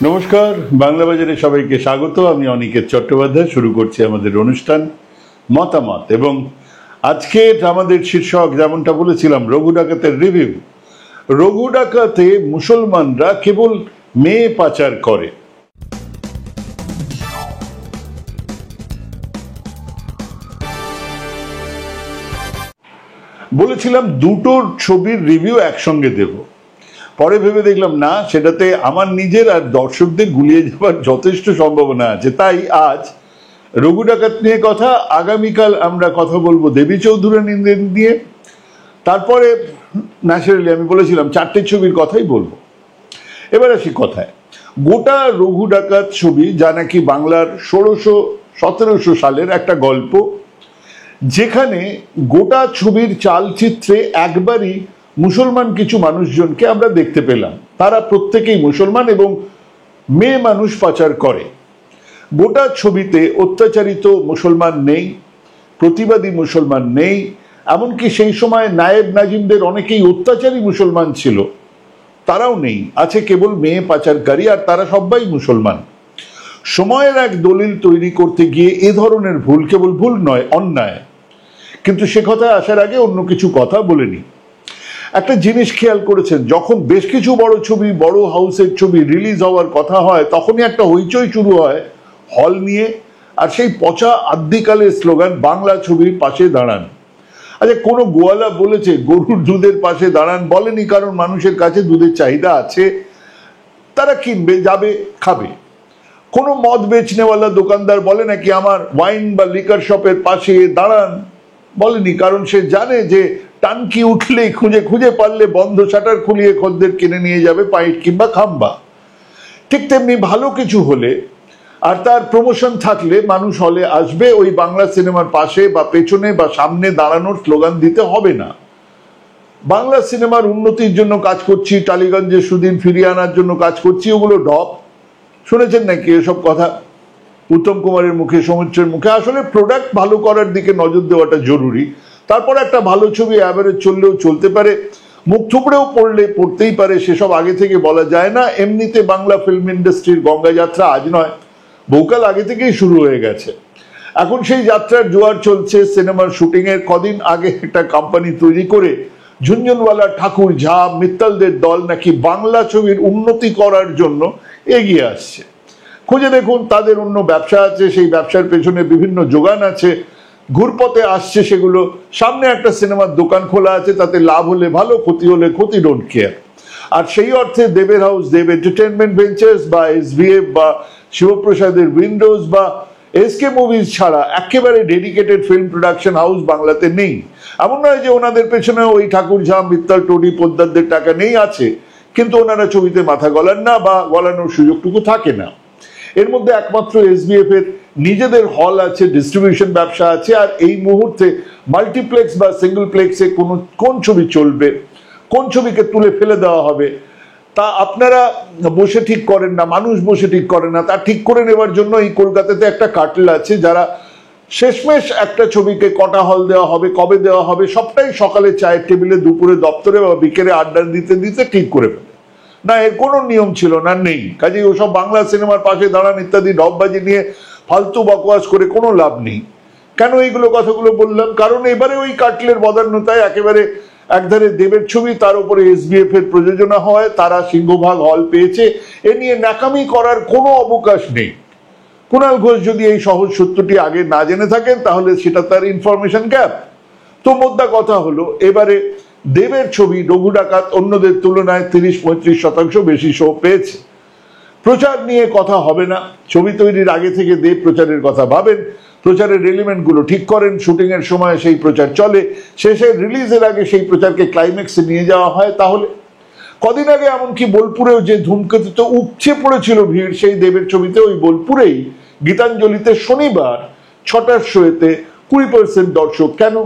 নমস্কার, বাংলা বাজারে সবাইকে স্বাগত। আমি অনিকেত চট্টোপাধ্যায়। শুরু করছি আমাদের অনুষ্ঠান মতামত, এবং আজকে আমাদের শীর্ষক যেমনটা বলেছিলাম, রঘু ডাকাতের রিভিউ। রঘু ডাকাতে মুসলমানরা কেবল মেয়ে পাচার করে। বলেছিলাম দুটো ছবির রিভিউ একসঙ্গে দেব, পরে ভেবে দেখলাম না, সেটাতে আমার নিজের আর দর্শকদের গুলিয়ে যাওয়ার যথেষ্ট সম্ভাবনা আছে। তাই আজ রঘু ডাকাত নিয়ে কথা, আগামীকাল আমরা কথা বলবো দেবী চৌধুরী নিয়ে, তারপরে ন্যাচারালি আমি বলেছিলাম চারটে ছবির কথাই বলবো। এবার আসি কথায়। গোটা রঘু ডাকাত ছবি, যা নাকি বাংলার 1600-1700 সালের একটা গল্প, যেখানে গোটা ছবির চালচিত্রে একবারই মুসলমান কিছু মানুষজনকে আমরা দেখতে পেলাম। তারা প্রত্যেকেই মুসলমান এবং মেয়ে মানুষ পাচার করে। গোটা ছবিতে অত্যাচারিত মুসলমান নেই, প্রতিবাদী মুসলমান নেই, এমনকি সেই সময় নায়েব নাজিমদের অনেকেই অত্যাচারী মুসলমান ছিল, তারাও নেই। আছে কেবল মেয়ে পাচারকারী, আর তারা সবাই মুসলমান। সময়ের এক দলিল তৈরি করতে গিয়ে এ ধরনের ভুল কেবল ভুল নয়, অন্যায়। কিন্তু সে কথা আসার আগে অন্য কিছু কথা বলে নি। একটা জিনিস খেয়াল করেছেন, যখন বেশ কিছু বড় ছবি, বড় হাউসের ছবি রিলিজ হওয়ার কথা হয়, তখনই একটা হইচই শুরু হয় হল নিয়ে, আর সেই পচা আদ্যিকালের স্লোগান বাংলা ছবির পাশে দাঁড়ান। আচ্ছা, কোনো গোয়ালা বলেছে গরুর দুধের পাশে দাঁড়ান? বলেনি, কারণ মানুষের কাছে দুধের চাহিদা আছে, তারা কিনবে, যাবে, খাবে। কোনো মদ বেচনেওয়ালা দোকানদার বলে নাকি আমার ওয়াইন বা লিকার শপের পাশে দাঁড়ান? বলেনি, কারণ সে জানে যে টানকি উঠলেই খুঁজে খুঁজে পারলে বন্ধ শাটার খুলিয়ে খদ্দের কিনে নিয়ে যাবে পাইট কিংবা খাম্বা। ঠিক তেমনি ভালো কিছু হলে আর তার প্রমোশন থাকলে মানুষ হলে আসবে। ওই বাংলা সিনেমার পাশে বা পেছনে বা সামনে দাঁড়ানোর স্লোগান দিতে হবে না। বাংলা সিনেমার উন্নতির জন্য কাজ করছি, টালিগঞ্জের সুদিন ফিরিয়ে আনার জন্য কাজ করছি, ওগুলো ডপ। শুনেছেন নাকি এসব কথা উত্তম কুমারের মুখে, সৌমিত্রের মুখে? আসলে প্রোডাক্ট ভালো করার দিকে নজর দেওয়াটা জরুরি। তারপর একটা ভালো ছবি অ্যাভারেজ চললেও চলতে পারে, মুখ থুবড়েও পড়লে পড়তেই পারে, সেসব আগে থেকে বলা যায় না। এমনিতে বাংলা ফিল্ম ইন্ডাস্ট্রির গঙ্গা যাত্রা আজ নয়, বহুকাল আগে থেকেই শুরু হয়ে গেছে। এখন সেই যাত্রার জোয়ার চলছে। সিনেমার শুটিং এর কদিন আগে একটা কোম্পানি তৈরি করে ঝুনঝুনওয়ালা, ঠাকুর, ঝা, মিত্তালদের দল নাকি বাংলা ছবির উন্নতি করার জন্য এগিয়ে আসছে। খুঁজে দেখুন, তাদের অন্য ব্যবসা আছে, সেই ব্যবসার পেছনে বিভিন্ন যোগান আছে, ঘুরপথে আসছে সেগুলো। সামনে একটা সিনেমার দোকান খোলা আছে, তাতে লাভ হলে ভালো, ক্ষতি হলে ক্ষতি, ডোন্ট কেয়ার। আর সেই অর্থে দেবের হাউস, দেব এন্টারটেনমেন্ট ভেঞ্চার্স বা এসভিএফ বা শিবপ্রসাদের উইন্ডোজ বা এসকে মুভিজ ছাড়া একেবারে ডেডিকেটেড ফিল্ম প্রোডাকশন হাউস বাংলাতে নেই। এমন নয় যে ওনাদের পেছনে ওই ঠাকুর, ঝা, মিত্তাল, টনি, পোদ্দারদের টাকা নেই, আছে, কিন্তু ওনারা ছবিতে মাথা গলান না বা গলানোর সুযোগটুকু থাকে না। এর মধ্যে একমাত্র এসবিএফ এর নিজেদের হল আছে, ডিস্ট্রিবিউশন ব্যবসা আছে, আর এই মুহূর্তে মাল্টিপ্লেক্স বা সিঙ্গল প্লেক্সে কোন ছবি চলবে, কোন ছবিকে তুলে ফেলে দেওয়া হবে, তা আপনারা বসে ঠিক করেন না, মানুষ বসে ঠিক করে না। তা ঠিক করে নেওয়ার জন্য এই কলকাতাতে একটা কার্টেল আছে, যারা শেষমেশ একটা ছবিকে কটা হল দেওয়া হবে, কবে দেওয়া হবে, সবটাই সকালে চায়ের টেবিলে, দুপুরে দপ্তরে বা বিকেলে আড্ডা দিতে দিতে ঠিক করে ফেলে। না, এর কোনো নিয়ম ছিল না, নেই। কাজেই ওসব বাংলা সিনেমার পাশে দাঁড়ান ইত্যাদি ঢপবাজি নিয়ে ফালতু বকওয়াস করে কোনো লাভ নেই। কেন এইগুলো কথাগুলো বললাম? কারণ এবারে ওই কাটলের বদান্যতায় একেবারে একধারে দেবের ছবি, তার উপরে এসবিএফ এর প্রযোজনা হয়, তারা সিংহভাগ হল পেয়েছে, এ নিয়ে ন্যাকামি করার কোনো অবকাশ নেই। কুণাল ঘোষ যদি এই সহজ সত্যটি আগে না জেনে থাকেন, তাহলে সেটা তার ইনফরমেশন গ্যাপ। তো মোদ্দা কথা হলো, এবারে দেবের ছবি রঘু ডাকাত অন্যদের তুলনায় 30-35% বেশি শো পেয়েছে। প্রচার নিয়ে কথা হবে না। ছবি তৈরির আগে থেকে দেব প্রচারের কথা ভাবেন, প্রচারের এলিমেন্ট গুলো ঠিক করেন, শুটিং এর সময় সেই প্রচার চলে, শেষে রিলিজের আগে সেই প্রচারকে ক্লাইম্যাক্সে নিয়ে যাওয়া হয়। তাহলে কদিন আগে এমনকি বোলপুরেও যে ধূমকেতুতে উপচে পড়েছিল ভিড়, সেই দেবের ছবিতে ওই বোলপুরেই গীতাঞ্জলিতে শনিবার 6টার শোয়েতে 20% দর্শক। কেন?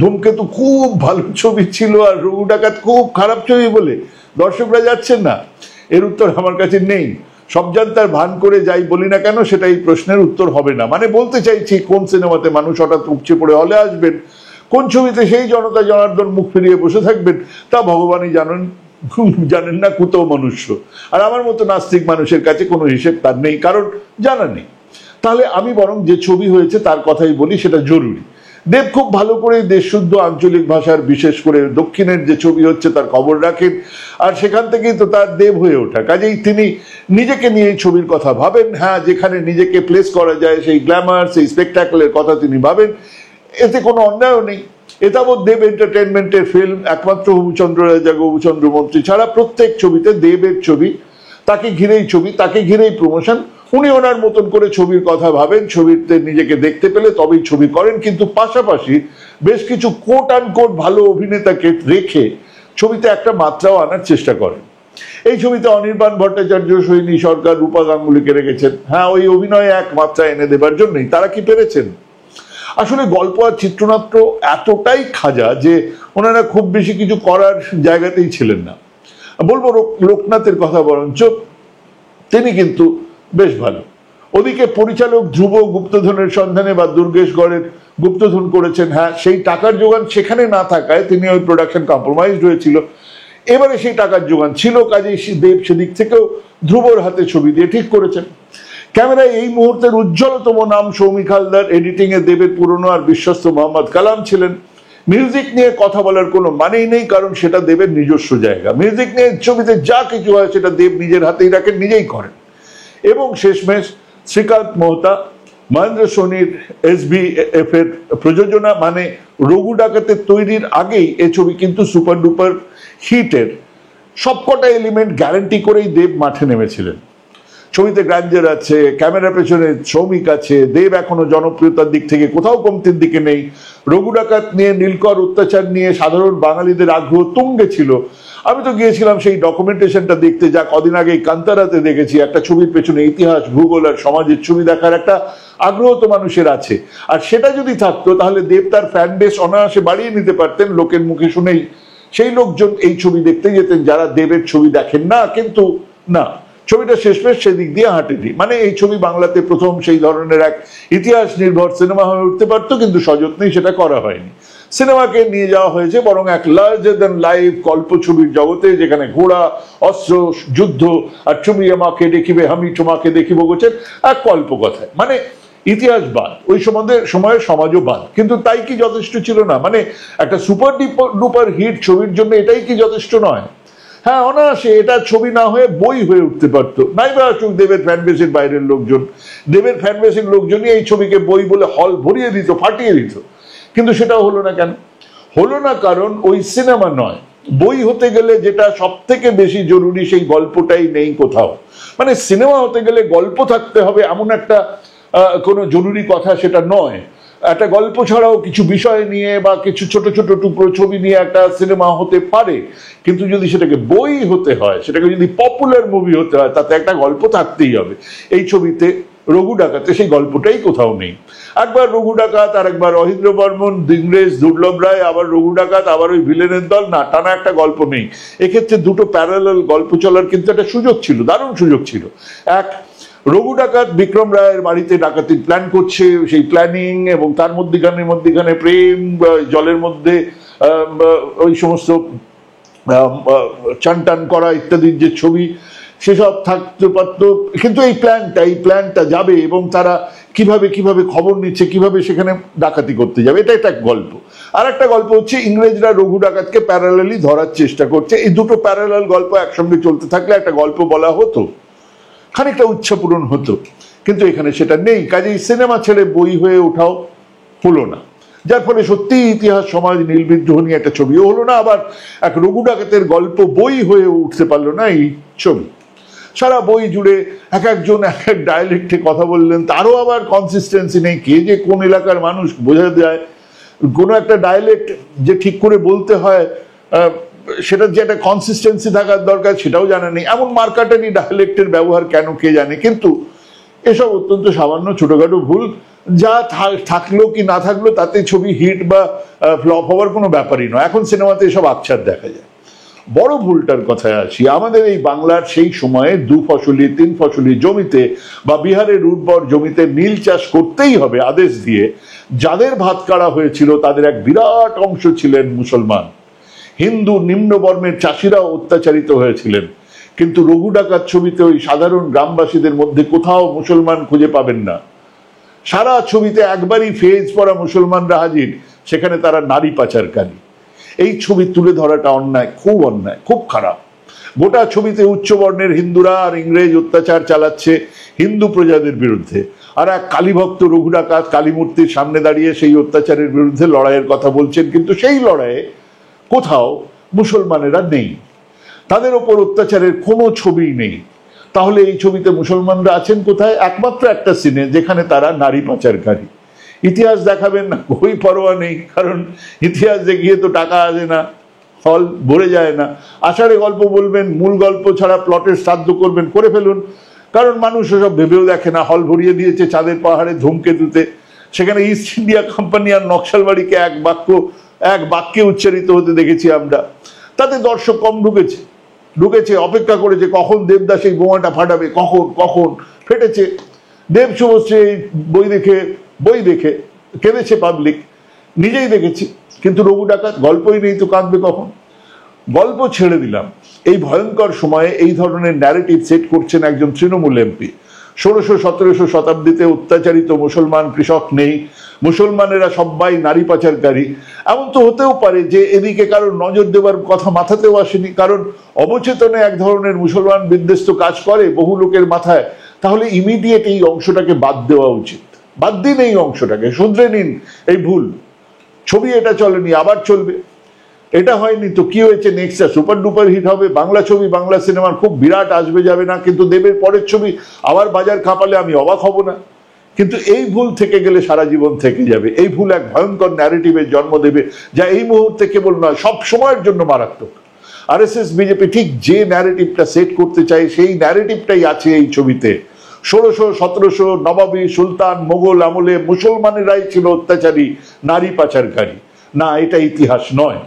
ধূমকেতু খুব ভালো ছবি ছিল আর রঘু ডাকাত খুব খারাপ ছবি বলে দর্শকরা যাচ্ছেন না? এর উত্তর আমার কাছে নেই। সব জানতার ভান করে যাই বলি না কেন, সেটা এই প্রশ্নের উত্তর হবে না। মানে বলতে চাইছি, কোন সিনেমাতে মানুষ হঠাৎ উপচে পড়ে হলে আসবেন, কোন ছবিতে সেই জনতা জনার্দন মুখ ফিরিয়ে বসে থাকবেন, তা ভগবানই জানেন। জানেন না কুতো মনুষ্য। আর আমার মতো নাস্তিক মানুষের কাছে কোনো হিসেব তার নেই, কারণ জানা নেই। তাহলে আমি বরং যে ছবি হয়েছে তার কথাই বলি, সেটা জরুরি। দেব খুব ভালো করে দেশশুদ্ধ আঞ্চলিক ভাষার, বিশেষ করে দক্ষিণের যে ছবি হচ্ছে তার খবর রাখেন, আর সেখান থেকেই তো তার দেব হয়ে ওঠা। কাজেই তিনি নিজেকে নিয়ে এই ছবির কথা ভাবেন। হ্যাঁ, যেখানে নিজেকে প্লেস করা যায়, সেই গ্ল্যামার, সেই স্পেকটাকলের কথা তিনি ভাবেন, এতে কোনো অন্যায়ও নেই। এতাবৎ দেব এন্টারটেনমেন্টের ফিল্ম, একমাত্র হবুচন্দ্র রাজা, হবুচন্দ্র মন্ত্রী ছাড়া প্রত্যেক ছবিতে দেবের ছবি, তাকে ঘিরেই ছবি, তাকে ঘিরেই প্রমোশন। উনি ওনার মতন করে ছবির কথা ভাবেন, ছবিতে নিজেকে দেখতে পেলে তবেই ছবি করেন, কিন্তু পাশাপাশি বেশ কিছু কোট আনকোট ভালো অভিনেতাকে রেখে ছবিতে একটা মাত্রাও আনার চেষ্টা করেন। এই ছবিতে অনির্বাণ ভট্টাচার্য, সৈনী সরকার, রূপা গাঙ্গুলিকে রেখেছেন। হ্যাঁ, ওই অভিনয়ে এক মাত্রা এনে দেবার জন্যই। তারা কি পেরেছেন? আসলে গল্প আর চিত্রনাট্য এতটাই খাজা যে ওনারা খুব বেশি কিছু করার জায়গাতেই ছিলেন না। বলবো লোকনাথের কথা, বরঞ্চ তিনি কিন্তু বেশ ভালো। ওদিকে পরিচালক ধ্রুব গুপ্তধনের সন্ধানে বা দুর্গেশগড়ের গুপ্তধন করেছেন। হ্যাঁ, সেই টাকার যোগান সেখানে না থাকায় তিনি ওই প্রোডাকশন কম্প্রোমাইজড হয়েছিল। এবারে সেই টাকার যোগান ছিল, কাজেই দেব সেদিক থেকেও ধ্রুবর হাতে ছবি দিয়ে ঠিক করেছেন। ক্যামেরায় এই মুহূর্তের উজ্জ্বলতম নাম সৌমিক হালদার, এডিটিং এ দেবের পুরনো আর বিশ্বস্ত মোহাম্মদ কালাম ছিলেন। মিউজিক নিয়ে কথা বলার কোনো মানেই নেই, কারণ সেটা দেবের নিজস্ব জায়গা। মিউজিক নিয়ে ছবিতে যা কিছু হয় সেটা দেব নিজের হাতেই রাখেন, নিজেই করেন। এবং শেষমেশ শ্রীকান্ত মোহতা, মহেন্দ্র সোনির SBF এর প্রযোজনা, মানে রঘু ডাকাতের তৈরির আগেই এ ছবি কিন্তু সুপার ডুপার হিটের সবকটা এলিমেন্ট গ্যারান্টি করেই দেব মাঠে নেমেছিলেন। ছবিতে গ্র্যান্ডার আছে, ক্যামেরা পেছনে শ্রমিক আছে, দেব এখনো জনপ্রিয়তার দিক থেকে কোথাও কমতির দিকে নেই। রঘু ডাকাত নিয়ে, নীলকর অত্যাচার নিয়ে সাধারণ বাঙালিদের আগ্রহ তুঙ্গে ছিল। আমি তো গিয়েছিলাম সেই ডকুমেন্টেশনটা দেখতে, যা কদিন আগেই কান্তারাতে দেখেছি। একটা ছবির পেছনে ইতিহাস, ভূগোল আর সমাজের ছবি দেখার একটা আগ্রহ তো মানুষের আছে। আর সেটা যদি থাকতো তাহলে দেব তার ফ্যান বেস অনায়াসে বাড়িয়ে নিতে পারতেন। লোকের মুখে শুনেই সেই লোকজন এই ছবি দেখতে যেতেন যারা দেবের ছবি দেখেন না। কিন্তু না, ছবিটা শেষমেশ সেদিক দিয়ে হাঁটেনি। মানে এই ছবি বাংলাতে প্রথম সেই ধরনের এক ইতিহাস নির্ভর সিনেমা হয়ে উঠতে পারতো, কিন্তু সযত্নেই সেটা করা হয়নি। সিনেমাকে নিয়ে যাওয়া হয়েছে বরং এক লার্জার দ্যান লাইফ গল্প ছবির জগতে, যেখানে ঘোড়া, অস্ত্র, যুদ্ধ আর তুমি আমাকে দেখিবে আমি তোমাকে দেখিব গোছের এক কল্পকথায়। মানে ইতিহাস বাদ, ওই সময়ের সমাজও বাদ। কিন্তু তাই কি যথেষ্ট ছিল না? মানে একটা সুপার ডুপার হিট ছবির জন্য এটাই কি যথেষ্ট নয়? হ্যাঁ, অনায়াসে এটা ছবি না হয়ে বই হয়ে উঠতে পারতো। নাইবা আসুক দেবের ফ্যানবেসের বাইরের লোকজন, দেবের ফ্যানবেসের লোকজনই এই ছবিকে বই বলে হল ভরিয়ে দিত, ফাটিয়ে দিত। কিন্তু সেটাও হলো না কেন? হলো না কারণ ওই সিনেমা নয়। বই হতে গেলে যেটা সব থেকে বেশি জরুরি, সেই গল্পটাই নেই কোথাও। মানে সিনেমা হতে গেলে গল্প থাকতে হবে এমন একটা কোনো জরুরি কথা সেটা নয়। একটা গল্প ছাড়াও কিছু বিষয় নিয়ে বা কিছু ছোট ছোট টুকরো ছবি নিয়ে একটা সিনেমা হতে পারে, কিন্তু যদি সেটাকে বই হতে হয়, সেটাকে যদি পপুলার মুভি হতে হয়, তাতে একটা গল্প থাকতেই হবে। এই ছবিতে রঘু ডাকাতে সেই গল্পটাই কোথাও নেই। একবার রঘু ডাকাত, আর একবার অহিন্দ্র বর্মন, ইংরেজ, দুর্লভ রায়, আবার রঘু ডাকাত, আবার ওই ভিলেনের দল, না, টানা একটা গল্প নেই। এক্ষেত্রে দুটো প্যারালাল গল্প চলার কিন্তু একটা সুযোগ ছিল, দারুণ সুযোগ ছিল। এক, রঘু ডাকাত বিক্রম রায়ের বাড়িতে ডাকাতির প্ল্যান করছে, সেই প্ল্যানিং এবং তার মধ্যখানে প্রেম, জলের মধ্যে ওই সমস্ত চান টান করা ইত্যাদির যে ছবি, সেসব থাকতে পারত। কিন্তু এই প্ল্যানটা যাবে এবং তারা কিভাবে খবর নিচ্ছে, কিভাবে সেখানে ডাকাতি করতে যাবে, এটা একটা গল্প। আর একটা গল্প হচ্ছে ইংরেজরা রঘু ডাকাতকে প্যারালালি ধরার চেষ্টা করছে। এই দুটো প্যারালাল গল্প একসঙ্গে চলতে থাকলে একটা গল্প বলা হতো, খানিকটা ইচ্ছা পূরণ হতো। কিন্তু এখানে সেটা নেই। কাজেই সিনেমা ছেড়ে বই হয়ে ওঠাও হলো না, যার ফলে সত্যি ইতিহাস, সমাজ, নীল বিদ্রোহ নিয়ে একটা ছবিও হলো না। আবার এক রঘু ডাকাতের গল্প বই হয়ে উঠতে পারলো না এই ছবি। সারা বই জুড়ে এক একজন এক এক ডায়ালেক্টে কথা বললেন, তারও আবার কনসিস্টেন্সি নেই। কে যে কোন এলাকার মানুষ বোঝা যায়। কোনো একটা ডায়ালেক্ট যে ঠিক করে বলতে হয়, সেটার যে একটা কনসিস্টেন্সি থাকার দরকার, সেটাও জানা নেই। এমন মার্কাটারি ডায়ালেক্টের ব্যবহার কেন কে জানে। কিন্তু এসব অত্যন্ত সামান্য ছোটখাটো ভুল, যা থাকলো কি না থাকলো তাতে ছবি হিট বা ফ্লপ হওয়ার কোনো ব্যাপারই নয়। এখন সিনেমাতে এসব আচ্ছাদ দেখা যায়। বড় ভুলটার কথায় আসি। আমাদের এই বাংলার সেই সময়ে 2 ফসলি 3 ফসলি জমিতে বা বিহারের উর্বর জমিতে নীল চাষ করতেই হবে আদেশ দিয়ে যাদের ভাত কাড়া হয়েছিল, তাদের এক বিরাট অংশ ছিলেন মুসলমান। হিন্দু নিম্নবর্ণের চাষিরাও অত্যাচারিত হয়েছিলেন, কিন্তু রঘু ডাকাত ছবিতে ওই সাধারণ গ্রামবাসীদের মধ্যে কোথাও মুসলমান খুঁজে পাবেন না। সারা ছবিতে একবারই ফেজ পরা মুসলমানরা হাজির, সেখানে তারা নারী পাচারকারী। এই ছবি তুলে ধরাটা অন্যায়, খুব অন্যায়, খুব খারাপ। গোটা ছবিতে উচ্চবর্ণের হিন্দুরা আর ইংরেজ অত্যাচার চালাচ্ছে হিন্দু প্রজাদের বিরুদ্ধে, আর এক কালীভক্ত রঘু ডাকাত কালী মূর্তির সামনে দাঁড়িয়ে সেই অত্যাচারের বিরুদ্ধে লড়াইয়ের কথা বলছেন, কিন্তু সেই লড়াইয়ে কোথাও মুসলমানেরা নেই, তাদের ওপর অত্যাচারের কোনো ছবিই নেই। তাহলে এই ছবিতে মুসলমানরা আছেন কোথায়? একমাত্র একটা সিনে, যেখানে তারা নারী পাচারকারী। ইতিহাস দেখাবেন না, ওই পরোয়া নেই, কারণ ইতিহাস দেখিয়ে তো টাকা আসে না, হল ভরে যায় না। আষাঢ়ে গল্প বলবেন, মূল গল্প ছাড়া প্লটের শ্রাদ্ধ করবেন, করে ফেলুন, কারণ মানুষ ওসব ভেবেও দেখে না। হল ভরিয়ে দিয়েছে চাঁদের পাহাড়ে ধূমকেতুতে, সেখানে ইস্ট ইন্ডিয়া কোম্পানি আর নকশালবাড়িকে এক বাক্যে উচ্চারিত হতে দেখেছি আমরা। তাতে দর্শক কম ঢুকেছে, অপেক্ষা করেছে কখন দেবদাস এই বোমাটা ফাটাবে, কখন ফেটেছে। দেব শুভশ্রী বই দেখে কেঁদেছে পাবলিক, নিজেই দেখেছি। কিন্তু রঘু ডাকাত গল্পই নেই তো কাঁদবে কখন? গল্প ছেড়ে দিলাম, এই ভয়ঙ্কর সময়ে এই ধরনের ন্যারেটিভ সেট করছেন একজন তৃণমূল এমপি। 1600-1700 শতাব্দীতে অত্যাচারিত মুসলমান কৃষক নেই, মুসলমানেরা সবাই নারী পাচারকারী। এমন তো হতেও পারে যে এদিকে কারোর নজর দেওয়ার কথা মাথাতেও আসেনি, কারণ অবচেতনে এক ধরনের মুসলমান বিদ্বেষ কাজ করে বহু লোকের মাথায়। তাহলে ইমিডিয়েট এই অংশটাকে বাদ দেওয়া উচিত। বাদ দিন এই অংশটাকে, শুধরে নিন এই ভুল। ছবি এটা চলেনি, আবার চলবে। এটা হয়নি তো কি হয়েছে? নেক্সটটা সুপার ডুপার হিট হবে, বাংলা ছবি, বাংলা সিনেমার খুব বিরাট আসবে যাবে না, কিন্তু দেবের পরের ছবি আবার বাজার কাঁপালে আমি অবাক হব না। কিন্তু এই ভুল থেকে গেলে সারা জীবন থেকে যাবে। এই ভুল এক ভয়ঙ্কর ন্যারেটিভের জন্ম দেবে, যা এই মুহূর্তে কেবল নয়, সব সময়ের জন্য মারাত্মক। আরএসএস বিজেপি ঠিক যে ন্যারেটিভটা সেট করতে চাই, সেই ন্যারেটিভটাই আছে এই ছবিতে। 1600-1700 নবাবী, সুলতান, মোগল আমলে মুসলমানেরাই ছিল অত্যাচারী, নারী পাচারকারী। না, এটা ইতিহাস নয়,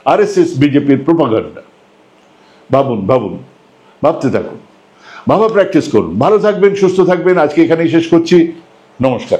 আরএসএস বিজেপির প্রোপাগান্ডা। ভাবুন, ভাবতে থাকুন, ভাবা প্র্যাকটিস করুন। ভালো থাকবেন, সুস্থ থাকবেন। আজকে এখানেই শেষ করছি। নমস্কার।